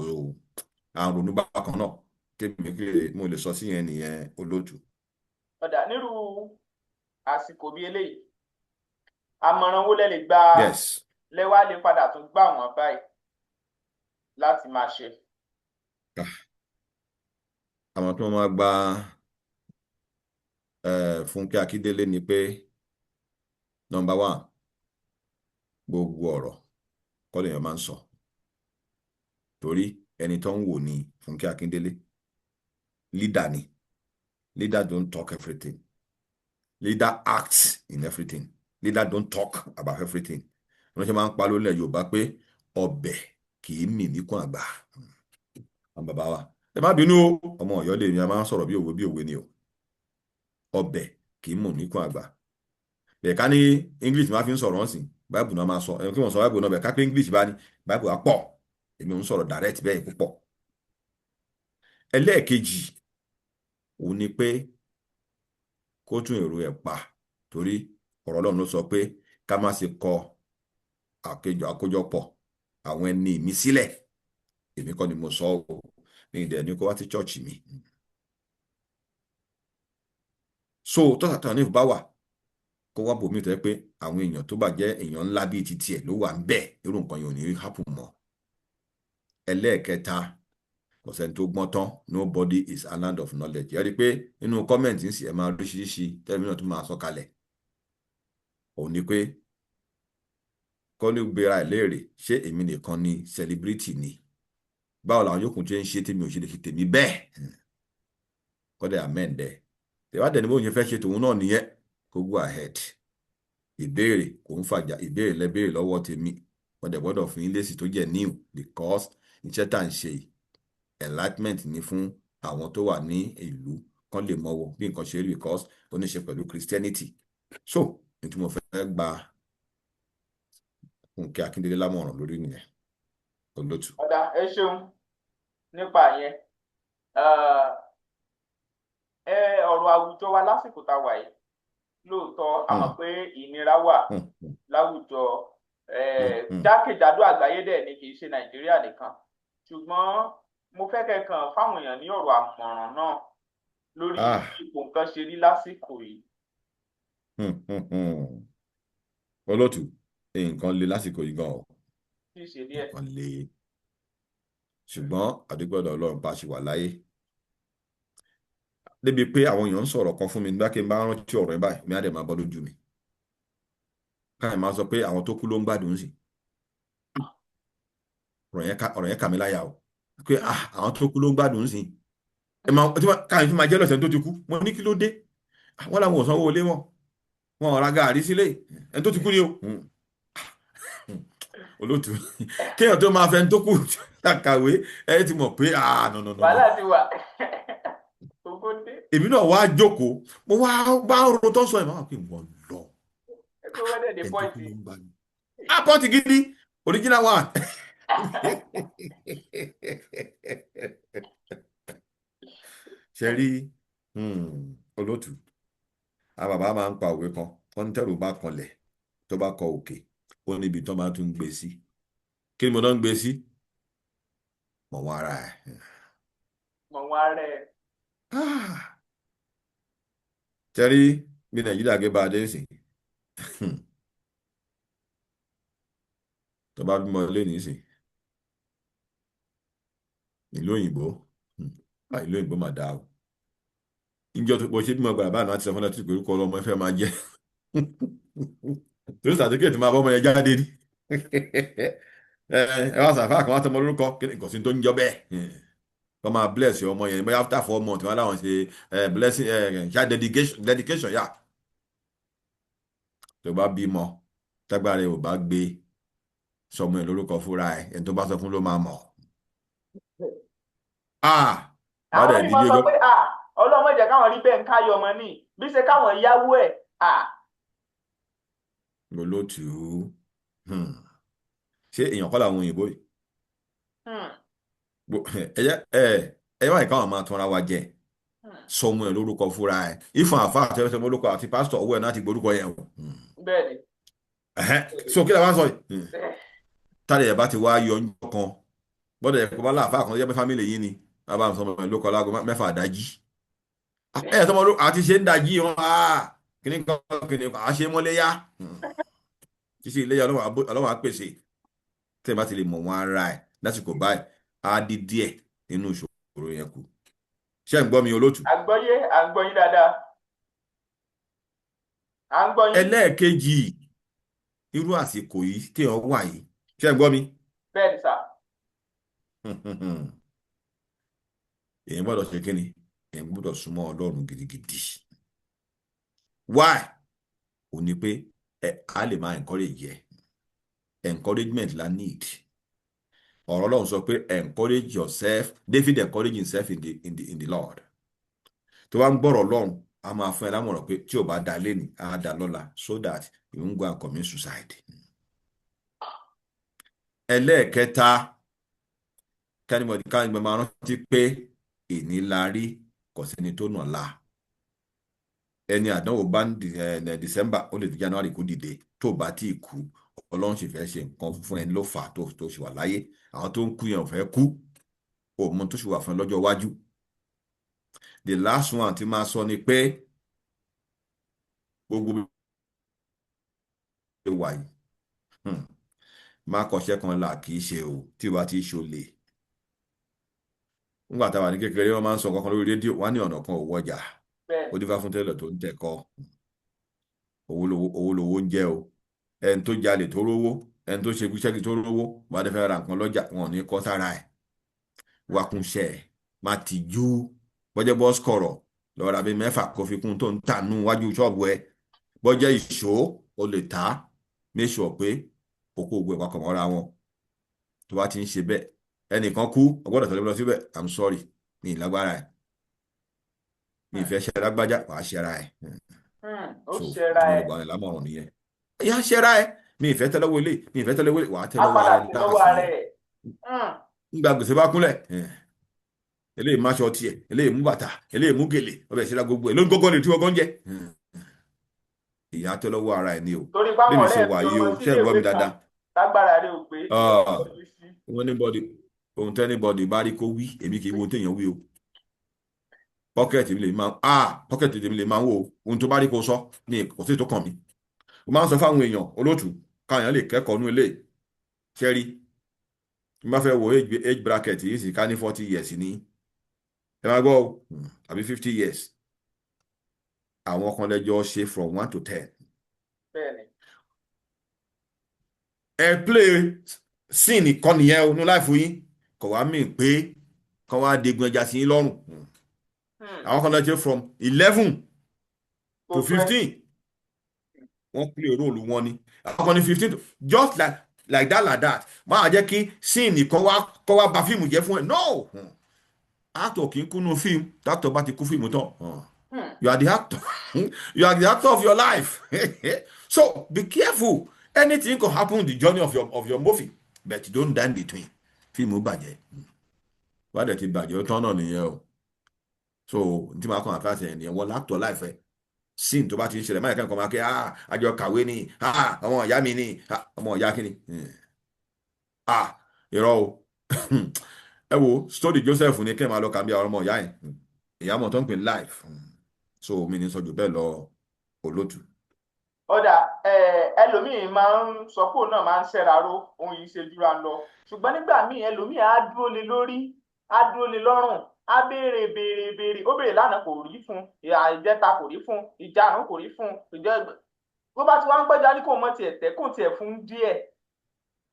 àrùn ronú bákan náà tèmi mo lè sọ sí yẹn nìyẹn olóòtú. ọ̀dà nírú àsìkò bíi eléyìí àmọ̀ràn wo lẹ lè gba lẹ́wà lè padà tó gbà wọ́n báyìí láti máa ṣe. àwọn tó máa gba Fúnkẹ́ Akíndélé ni pé number 1 gbogbo ọ̀rọ̀ kọ́ lèèyàn máa ń sọ torí ẹni tó ń wò ní Fúnkẹ́ Akíndélé leader ni leader don't talk everything leader acts in everything leader don't talk about everything wọ́n ṣe máa ń pa lólẹ̀ Yorùbá pé ọbẹ̀ kì í mì níkùn àgbà àwọn bàbá wa ẹ má bínú ọmọ Ọ̀yọ́ lè ní a máa ń sọ̀rọ̀ bí òwe ni o ọbẹ̀ kì í mù níkùn àgbà bẹ́ẹ̀ ká ní English máa fi ń sọ̀rọ̀ ọ̀sìn Bible náà máa sọ ẹ̀ kí wọ́n sọ Bible náà bẹ́ẹ̀ ká pé English bá ní Bible á pọ̀ èmi ò ń sọ̀rọ̀ direct bẹ́ẹ̀ púpọ̀. ẹlẹ́ẹ̀kejì òun ni pé kó tún èrò ẹ̀ pa torí ọ̀rọ̀ Ọlọ́run ló sọ pé ká má ṣe kọ àkójọpọ̀ àwọn ẹni mi sílẹ̀ èmi kọ́ ni mo sọ ọ́ ní ìdẹ̀ ní kó wá sí chọ́ọ̀chì mi. so tọ́sàtàn ní ìbá wà kó wá bòmí tó yẹ pé àwọn èèyàn tó bá jẹ́ èèyàn ńlá bíi ti tiẹ̀ ló wà ń bẹ̀ irú nǹkan yẹn ò ní happen mọ́. ẹlẹ́ẹ̀kẹta kò sẹ́ni tó gbọ́n tán, nobody is a land of knowledge. Ẹ rí i pé nínú kọ́mẹ̀ntì ń sì ẹ̀ máa oríṣiríṣi tẹ́lẹ̀mí tó máa sọ kalẹ̀. Òun ni pé kọ́ ní gbéra ẹ̀ léèrè ṣé èmi nìkan ni celebrity ni, báwo làwọn yòókù ṣe ń ṣe tèmi ò ṣe lè ṣe tèmi bẹ́ẹ̀. Kọ́dẹ̀ amẹ́ǹdẹ̀ tẹ̀wádẹ̀ ni bó ṣe fẹ́ ṣe tòun náà nìyẹn, kó go ahead. Ìbéèrè kò ń fàjà, ìbéèrè lẹ́béèrè lọ́wọ́ tèmi, wọ́n dẹ̀ gbọ́dọ̀ fún yín lésì tó jẹ́ new, because iṣẹ́ tá à ń ṣe enlightenment ni fún àwọn tó wà ní ìlú kan lè mọ̀wọ́ bí nǹkan ṣe rí, because ó ní ṣe pẹ̀lú Christianity. So ní tí mo fẹ́ gba Fúnkẹ́ Akíndélé lámọ̀ràn lórí nìyẹn, olótù. ọ̀dà ẹ ṣeun nípa yẹn. Ọ̀rọ̀ àwùjọ wa lásìkò tá a wà yìí, lóòótọ́ a mọ̀ pé ìnira wà láwùjọ jákèjádò àgbáyé dẹ̀ ni, kì í ṣe Nàìjíríà nìkan. Ṣùgbọ́n mo fẹ́ kẹ́kàn fáwọn èèyàn ní ọ̀rọ̀ àmọ̀ràn náà lórí ipò nǹkan ṣe rí lásìkò yìí. Olótù, nǹkan le lásìkò yìí gan-an. Kì í ṣe díẹ̀. Nǹkan le, ṣùgbọ́n àdúgbòdò Ọlọ́run bá ṣe wà láyé. Débi pé àwọn èèyàn ń sọ̀rọ̀ kan fún mi nígbà kí n bá rántí ọ̀rọ̀ ẹ̀ báyìí, mi á dẹ̀ máa bọ́ lójú mi. Káyọ̀ máa sọ pé àwọn tó kú ló ń gbádùn sí. Ọ̀rọ̀ yẹn kà mí láyà o. Pé àwọn tó kú ló ń gbádùn sí. Káyọ̀ tí máa jẹ́ lọ́sẹ̀ tó ti kú, mo ní kí ló dé? Wọ́n làwọn ò sanwó ilé wọn. Wọn ò ra gààrí sílé. Ẹni tó ti kú ni o. Olótù, kéèyàn tó máa fẹ́ ẹni tó kú kàwé, ẹ ti mọ̀ pé no. Wàhálà ti wà. Èmi náà wá jókòó, mo wá bá ro tó sọ ẹ̀ máa pè wọ́n lọ. Pọ́ǹtì gidi, original one. Ṣe rí olótù, àwọn bàbá máa ń pa òwe kan, wọ́n ní tẹ́rù bá kanlẹ̀ tó bá kọ òkè, ó níbi tó máa tún gbé sí. Kí ni mo náà ń gbé sí? Mọ̀ wọ́n ara ẹ̀. Tẹ́rí bí Nàìjíríà gé bá a dé sí, tó bá bímọ ilé nìsín, ìlú òyìnbó mà dáa o. Ìjọ tó pọ̀ ṣe bímọ gbàgbà báyìí láti sọ fún láti orúkọ ọlọ́mọ ẹfẹ́ máa jẹ́ torí sàtífíkẹ̀tì máa bọ́ ọmọ yẹn jáde ní. Ẹ wá sàfáà kan wá tọmọ lórúkọ kò sí tó ń jọ bẹ́ẹ̀. Wọ́n máa bless ọmọ yẹn bóyá after 4 months wọ́n láwọn ṣe blessing dedication yà. Tó bá bímọ tágbára ẹ̀ ò bá gbé sọmọ ẹ̀ lórúkọ fúnra ẹ̀, ẹni tó bá sọ fún ló máa mọ̀. Àwọn ìmọ̀ sọ pé ọlọ́mọ jẹ́ káwọn rí bẹ́ẹ̀ ń káyọ̀ ọmọ ní bí ṣe káwọn yáwó ẹ̀. Olótù, ṣé èèyàn kọ́ làwọn òyìnbó yìí? Ẹ wá ìkáwọn máa tanra wa jẹ, sọmọ ẹ̀ lórúkọ fúnra ẹ̀, ìfọ̀n àfa àti ẹ̀rọ sọmọ lórúkọ àti pásítọ̀ owó ẹ̀ náà ti gbórúkọ yẹn o. Bẹ́ẹ̀ni. So kí la wá sọ yìí? Tálẹ̀ ẹ̀ bá ti wá yọ ọjọ́ kan, bọ́dọ̀ ẹ̀kọ́ bá láàfáà kan tó jẹ́ pé fámìlì yìí ni, bàbá mi sọmọ ẹ̀ lórúkọ láago 6 àdájí. Sọmọ àti ṣe ń dájí wọn, kìnnìkan àṣẹ mọ́léyá. Ṣíṣe iléyá Ọlọ́run á pèsè. Tẹ́ ẹ bá ti lè mọ̀ wọn ara ẹ̀ lásìkò báyìí, á di díẹ̀ nínú ìṣòro yẹn kù. Ṣé ń gbọ́ mi olótù? Àgbọ́yé dáadáa. Ẹlẹ́ẹ̀kejì, irú àsìkò yìí tí wọ́n wà yìí, ṣé ń gbọ́ mi? Bẹ́ẹ̀ni sà. Èèyàn gbọ́dọ̀ ṣe kí ni? Èèyàn gbọ́dọ̀ súnmọ́ Ọlọ́run gidigidi. Why? Ó ní pé a lè máa encourage ẹ. Encouragement la need. Ọ̀rọ̀ Ọlọ́run sọ pé encourage yourself. David encourage himself in the Lord. Tó bá ń gbọ́rọ̀ Ọlọ́run, a máa fún ẹ lámọ̀ràn pé tí ò bá da léni, á da lọ́la, so that you won't go and commit suicide. Ẹlẹ́ẹ̀kẹta, kánìmọ̀ máa rántí pé èní la rí kò sẹ́ni tó nà la. Ẹni àdánwò bá ń December ó lè di January kó dìde, tó bá tí ì kú Ọlọ́run sì fẹ́ ṣe nǹkan fún ẹni ló fà á tó ṣì wà láyé. Àwọn tó ń kú yẹn ò fẹ́ kú, òun tó ṣì wà fún ẹ lọ́jọ́ iwájú. The last one tí máa sọ ni pé gbogbo wà yìí má kọ́ṣẹ́ kan là kì í ṣe o tí wàá ti ṣolè. nígbà táwa ní kékeré wọ́n máa ń sọ kankan lórí rédíò wọ́n á ní ọ̀nà kan ò wọjà bẹ́ẹ̀ ó dífá fún tẹ́lẹ̀ tó ń tẹ̀kọ́ owó lowó ń jẹ́ o ẹni tó jalè tó rówó ẹni tó ṣe iṣẹ́ tó rówó wọ́n á dẹ́ fẹ́ ra nǹkan lọ́jà wọn ò ní kọ́ sára ẹ̀ wákúnṣẹ́ ẹ̀ má ti jú bọ́jẹ́ bọ́s kọ̀rọ̀ lọ́ọ́ ra bí mẹ́fà kó fi kún tó ń tà nú wájú ṣọ́ọ̀bù ẹ̀ bọ́jẹ́ ìṣó o lè ta make sure pé òkú ògbó ìpapọ̀ mọ́ra wọn tó bá ti ń ṣe bẹ́ẹ̀ ẹnìkan kú ọgbọ́dọ̀ tẹ̀lé lọ síbẹ̀ I'm sorry ní ìlágbára ẹ̀ ní ìfẹ́ ṣe lágbájá wàá ṣẹra ẹ̀ ó so ṣẹra mo ẹ lè gbà ní lámọ̀ràn nìyẹn ìyá ṣẹra ẹ̀ ní ìfẹ́ tẹ́lẹ́wọ́ ilé ní ìfẹ́ tẹ́lẹ́wọ́ ilé wàá á tẹ́lẹ́wọ́ padà ara ẹni sí tá a lọ́wọ́ fún ara ẹ ẹ̀. nígbà gbèsè bá kúnlẹ̀ eléyìí má ṣọ tiẹ̀ eléyìí mú bàtà eléyìí mú gèlè ọbẹ̀ ìṣẹ́ra gbogbo ẹ̀ ló ń gógó lè tí wọ́n gán jẹ ìyá tẹ́lẹ́wọ́ ara ẹ̀ ni o torí bí báwọn mi ọ̀rẹ́ ṣe ẹ̀ wà fi yìí ọmọ o ṣe sílé ń gbọ́ ìwé mi kan dáadáa lágbára rẹ̀ ò pé yọjú sí. wọ́n ní bọ́dì ohun tẹ́nibọ́dì bá rí kó wí èmi kì í wo ohun téèyàn wí o pọ́kẹ́tì mi lè máa ń wò ohun tó bá rí kó sọ ní kò sí tó kàn mí mo máa ń sọ fáwọn èèyàn olóòtú káwọn lè kẹ́kọ̀ọ́ nú ilé ṣẹ́rí mo bá fẹ́ wo age bracket yìí sì ká ní 40 years ní ẹ máa gbọ́ àbí 50 years àwọn kan lẹ́jọ́ ṣe from 1 to 10 bẹ́ẹ̀ni ẹ play scene kan nìyẹn o ní láìfò yín kò wá mí pé kọ́ wá degun ẹja sí yín lọ́rùn àwọn kan lẹ́jọ́ from 11 to 15 wọ́n play role wọn ni àwọn kan ní 15 to just like that máa jẹ́ kí scene kan wá bà fíìmù jẹ́ fún ẹ no actor kì í kúnnú fíìmù actor bá ti kú fíìmù tán you are the actor you are the actor of your life so be careful anything can happen in the journey of your movie but don't die in between fíìmù bàjẹ́ wá dẹ̀ ti bàjẹ́ ó tán náà nìyẹn o so tí máa kàn àkáàtì ẹ̀ nìyẹn wọ́n l'actor life ẹ̀ scene tó bá ti ń ṣẹlẹ̀ máa kẹ́kọ̀ọ́ máa kẹ́ àjọ kàwé ni ọmọ ìyá mi ni ọmọ ìyá kí ni irọ́ o ẹ wo story Joseph ní kẹ́ máa lọ kàbí àwọn ọmọ ìyá ẹ̀ ìyá mọ̀ tó ń pè life so mi ní sọjù bẹ́ẹ̀ lọ olótù. ọ̀dà ẹlòmíín máa ń sọ pé òun náà máa ń ṣẹ́raró òun yìí ṣe jura lọ ṣùgbọ́n nígbà míì ẹlòmíín á dúró lé lórí á dúró lé lọ́rùn á béèrè ó béèrè lánàá kò rí fún ìjẹta kò rí fún ìjàrún kò rí fún bó bá ti wá ń gbẹ́jà ní kò mọ tiẹ̀ tẹ́ kò tiẹ̀ fún díẹ̀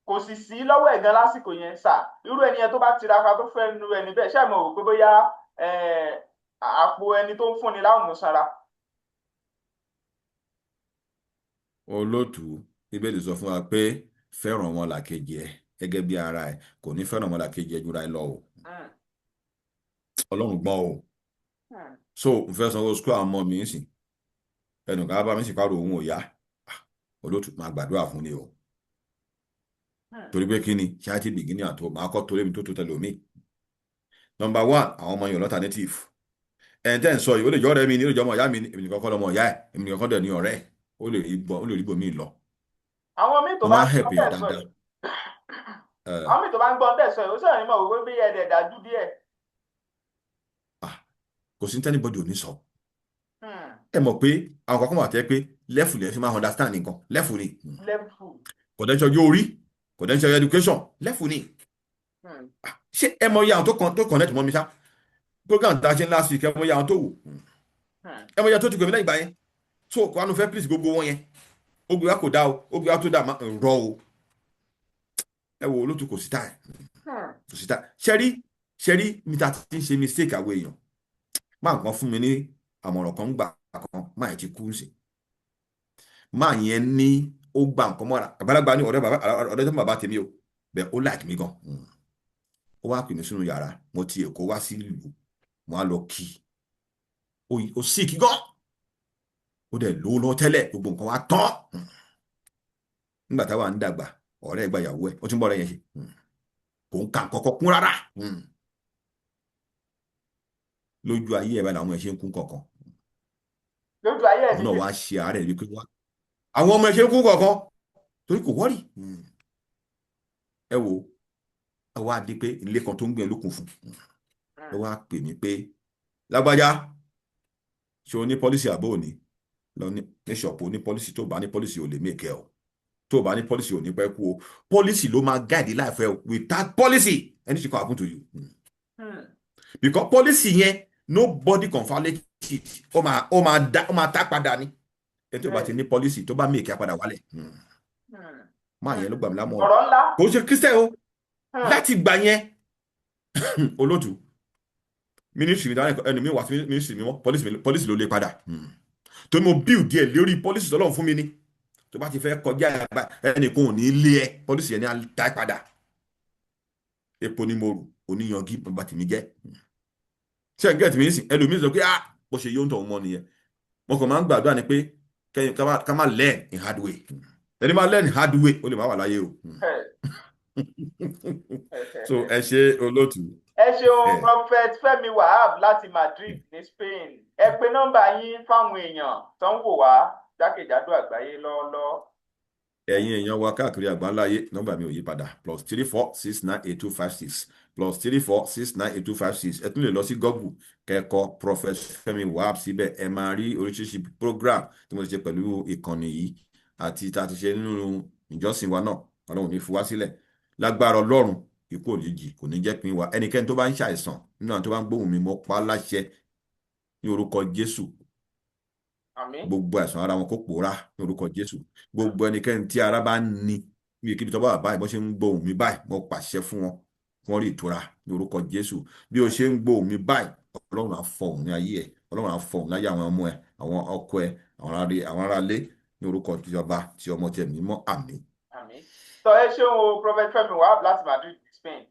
kò sì sí lọ́wọ́ ẹ̀ gan lásìkò yẹn sà irú ẹni yẹn tó bá tiraka tó fẹ́ nu ẹni bẹ́ẹ̀ ṣáà mọ̀ wò pé bóyá àpò ẹni tó ń fúnni láwọn mú sanra. olótù bíbélì sọ fún wa pé fẹ́ràn ọmọlàkejì ẹ gẹ́gẹ́ bí ara ẹ kò ní fẹ́ràn ọmọlàkejì ẹ jura ẹ lọ o ọlọ́run gbọ́n o so n fẹ́ sanwó skul àwọn ọmọ mi ń sìn ẹnìkan bá mi sì pàrọ̀ òun ò yá olótù máa gbàdúrà fún ni o torí pé kí ni ṣáàtì bìgínì àtò máa kọ́ torí mi tó tó tẹ̀lé omi number 1 àwọn ọmọ yìí alternative ẹ̀ tẹ́ ń sọ yìí ó lè jọ ọ̀rẹ́ mi ní ó lè jọ ọmọ ìyá mi ní èmi nìkan kọ́ lọmọ ìyá ẹ̀ èmi nìkan kọ́ dẹ̀ ní ọ̀rẹ́ ó lè rí bòmí lọ. àwọn míì tó bá ń gbọ́ tẹ̀ sọ yìí àwọn míì tó bá ń gbọ́ tẹ̀ sọ yìí ó sọ̀rọ̀ ní mọ̀ wípé bí ẹ̀dẹ̀ dájú díẹ̀. kò sí tẹ́nibọ́dì ò ní sọ ẹ mọ̀ pé àwọn kankan wà tẹ́ pé lẹ́fù lẹ́fù máa understand nǹkan lẹ́fù ni kò dẹ́ ṣọjọ́ orí kò dẹ́ ṣọjọ́ education lẹ́fù ni ṣé ẹ mọ̀ iye àwọn tó connect mọ́ mi ṣá program tá a ṣe last week ẹ mọ̀ iye àwọn tó wò ẹ mọ̀ iye tó ti gbẹ̀mí lẹ́yìn ìgbà yẹn so kò wá nu fẹ́ please gbogbo wọn yẹn ó gbé wa kò dá o ó gbé wa tó dá rọ o ẹ wo olótú kò sí táì ṣẹ́rí mi ta ti ń ṣe mistake àwọn èèyàn máa nǹkan fún mi ní àmọ̀ràn kan gbà kan máa ti kú sí máa yẹn ní ó gbà nǹkan mọ́ra àgbàlagbà ní ọ̀rẹ́ tó bàbá tèmi o bẹ́ẹ̀ ó like mi gan ó wá pè mí sínú yàrá mo ti Èkó wá sí ìlú mo á lọ kí ó sì kí gan ó dẹ̀ lówó lọ tẹ́lẹ̀ gbogbo nǹkan wá tán nígbà táwa ń dàgbà ọ̀rẹ́ ẹgbà ìyàwó ẹ̀ ó tún bọ́ ọ̀rẹ́ yẹn ṣe kò ń ka kọ́kọ́ kún rárá lójú ayé ẹ̀ bá làwọn ẹ̀ ṣe ń kún kọ̀ọ̀kan lójú ayé ẹ̀ òun náà wá ṣe àárẹ̀ wípé wá àwọn ọmọ ẹ̀ ṣe ń kún kọ̀ọ̀kan torí kò wọ́rì ẹ wo ẹ wá di pé ilé kan tó ń gbìn lókun fún ẹ wá pè mí pé lágbájá ṣé o ní pọ́lísì àbó òní lọ ní ṣọ̀pù ní pọ́lísì tó bá ní pọ́lísì ò lè mèkẹ́ o tó bá ní pọ́lísì ò ní pẹ́ kú o pọ́lísì ló máa guide life ẹ without policy anything can happen to you because policy yẹn nobody can violate it ó máa tá padà ní ẹni tó bá ti ní policy tó bá mí èké padà wálẹ̀ máa yẹn ló gbà mí lámọ̀ràn ọ̀rọ̀ ńlá. kò ṣe Christian o láti gbà yẹn olóòtú ministry mi dáhùn ẹni mi wà sí ministry mi mọ́ policy ló lè padà tó ní mo build díẹ̀ lórí policy tọ́lọ́run fún mi ní tó bá ti fẹ́ kọjá ẹnìkan ò ní lé ẹ policy yẹn ní àtà padà epo ní mo rù oníyanjú bàbá tèmi jẹ́ ṣé ẹ̀ ń gẹ̀ẹ́tì mi nísìn ẹlòmíì sọ pé bó ṣe yóò ń tọ̀ ọmọ nìyẹn wọn kàn máa ń gbàdúrà ni pé ká má learn in hard way ẹni máa learn in hard way ó lè má wà láyé o so ẹ ṣe olóòtú. ẹ ṣeun Prophet Fẹ́mi Wahab láti Madrid ní Spain ẹ pè nọ́mbà yín fáwọn èèyàn tó ń wò wá jákèjádò àgbáyé lọ́ọ́lọ́ọ́. ẹ̀yin èèyàn wa káàkiri àgbáńláyé nọ́mbà mi ò yí padà +34698256 +34698256 ẹ tún lè lọ sí Google kẹ́kọ̀ọ́ Prophet Fẹ́mi Wahab síbẹ̀ ẹ máa rí oríṣiríṣi program tí mo ti ṣe pẹ̀lú ìkànnì yìí àti tá a ti ṣe nínú ìjọsìn wa náà Ọlọ́run ní fi wá sílẹ̀ lágbára Ọlọ́run ikú òjijì kò ní jẹ́ pín wa ẹnikẹ́ni tó bá ń ṣàìsàn nínú àwọn tó bá ń gbóhùn mi mo pa á láṣẹ ní orúkọ Jésù gbogbo àìsàn ara wọn kó pòórá ní orúkọ Jésù gbogbo ẹnikẹ́ni tí ara bá ń ní bí kíbi tó bá wà báyìí bó ṣe ń gbóhùn mi báyìí mo pàṣẹ fún wọn wọ́n rí ìtura ní orúkọ Jésù bí o ṣe ń gbóhùn mi báyìí Ọlọ́run á fọhùn ní ayé ẹ Ọlọ́run á fọhùn láyé àwọn ọmọ ẹ àwọn ọkọ ẹ àwọn aráalé ní orúkọ ìjọba tí ọmọ tiẹ̀ mímọ́ àmín. sọ ẹ ṣeun o Prophet Fẹ́mi Wahab láti Madrid Spain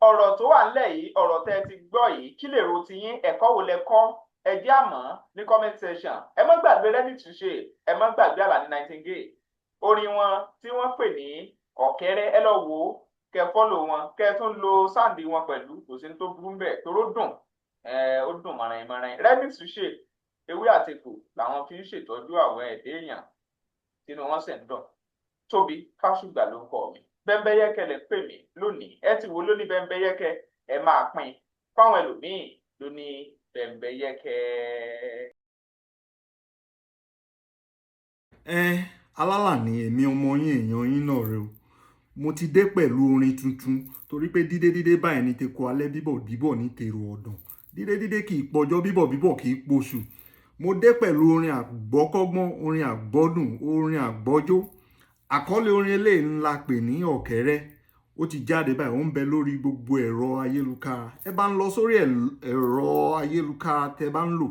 ọ̀rọ̀ tó wà nílẹ̀ yìí ọ̀rọ̀ tẹ́ ẹ ti gbọ́ yìí kí lè ro ti yín ẹ̀kọ́ wo lẹ kọ́ ẹ jẹ́ àmọ́ ní comment section ẹ má gbàgbé Ready to Share ẹ má gbàgbé Alani Nightingale orin wọn tí wọ́n pè ní ọ̀kẹ́rẹ́ ẹ lọ wò ó kẹ́ follow wọn kẹ́ tún lo sáǹdì wọn pẹ̀lú kò sí ní tó burú bẹ́ẹ̀ toró dùn ó dùn mọ̀ràn Ready to Share ewé àtẹ̀kù làwọn fi ń ṣètọ́jú àwọn ẹ̀dẹ́ èèyàn tínú wọn sì ń dùn Tóbi Fásùgbà ló kọ mi Bẹ́mbẹ́yẹ́kẹ́ lè pè mí lónìí ẹ ti wo lónìí Bẹ́mbẹ́yẹ́kẹ́ ẹ máa pín fáwọn ẹlòmíín lónìí Bẹ́mbẹ́yẹ́kẹ́. Alálàní èmi ọmọ yín èèyàn yín náà rẹ o mo ti dé pẹ̀lú orin tuntun torí pé dídé báyìí ní teko alẹ́ bíbọ̀ ní tèrò ọ̀dàn dídé kì í pọjọ́ bíbọ̀ kì í poṣù mo dé pẹ̀lú orin àgbọ́kọ́gbọ́n orin àgbọ́dùn orin àgbọ́jó àkọlé orin eléyìí ńlá pè ní ọ̀kẹ́rẹ́ ó ti jáde báyìí ó ń bẹ lórí gbogbo ẹ̀rọ ayélujára ẹ bá ń lọ sórí ẹ̀rọ ayélujára tẹ bá ń lò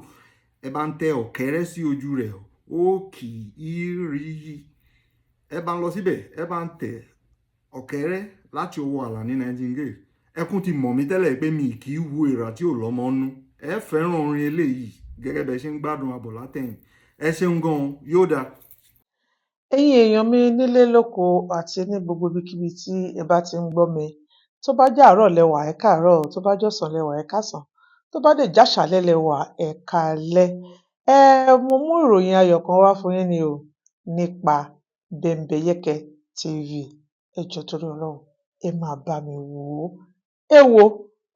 ẹ bá ń tẹ ọ̀kẹ́rẹ́ sí ojú rẹ̀ ó kì í rí yí ẹ bá ń lọ síbẹ̀ ẹ bá ń tẹ ọ̀kẹ́rẹ́ láti ọwọ́ Alani Nightingale ẹkún ti mọ̀ mí tẹ́lẹ̀ pé mi kì í wo ìrà tí ò lọ́mọ nú ẹ fẹ́ràn orin eléyìí gẹ́gẹ́ bẹ́ẹ̀ ṣe ń gbádùn àbọ̀ látẹ̀yìn ẹ ṣeun gan-an yóò dáa. ẹ̀yin èèyàn mi nílé lóko àti ní gbogbo ibikíbi tí ẹ bá ti ń gbọ́ mi tó bá jẹ́ àárọ̀ lẹ́wà ẹ káàárọ̀ tó bá jọ̀sán lẹ́wà ẹ káàsán tó bá dẹ̀ jáṣálẹ́ lẹ́wà ẹ káalẹ́ mo mú ìròyìn ayọ̀ kan wá fún yín ni o nípa Bẹ́mbẹ́yẹ́kẹ́ TV ẹ jọ̀ọ́ torí Ọlọ́run ẹ máa bá mi wò ó ẹ wo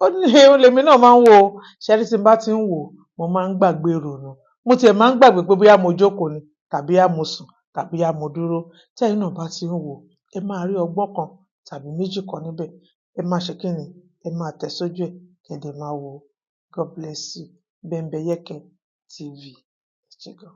ó ní lèmi náà máa ń wò ó ṣẹ́rí tí n bá ti ń wò ó mo máa ń gbàgbé ìrònú mo tiẹ̀ máa ń gbàgbé pé bóyá mo jókòó ni tàbí á mo sùn tàbí á mo dúró tẹ́yin náà bá ti ń wò ẹ máa rí ọgbọ́n kan tàbí méjì kan níbẹ̀ ẹ máa ṣe kíni ẹ máa tẹ̀ sójú ẹ̀ kẹ̀dẹ̀ máa wò ó God bless you Bẹ́mbẹ́yẹ́kẹ́ TV ẹ ṣé gan.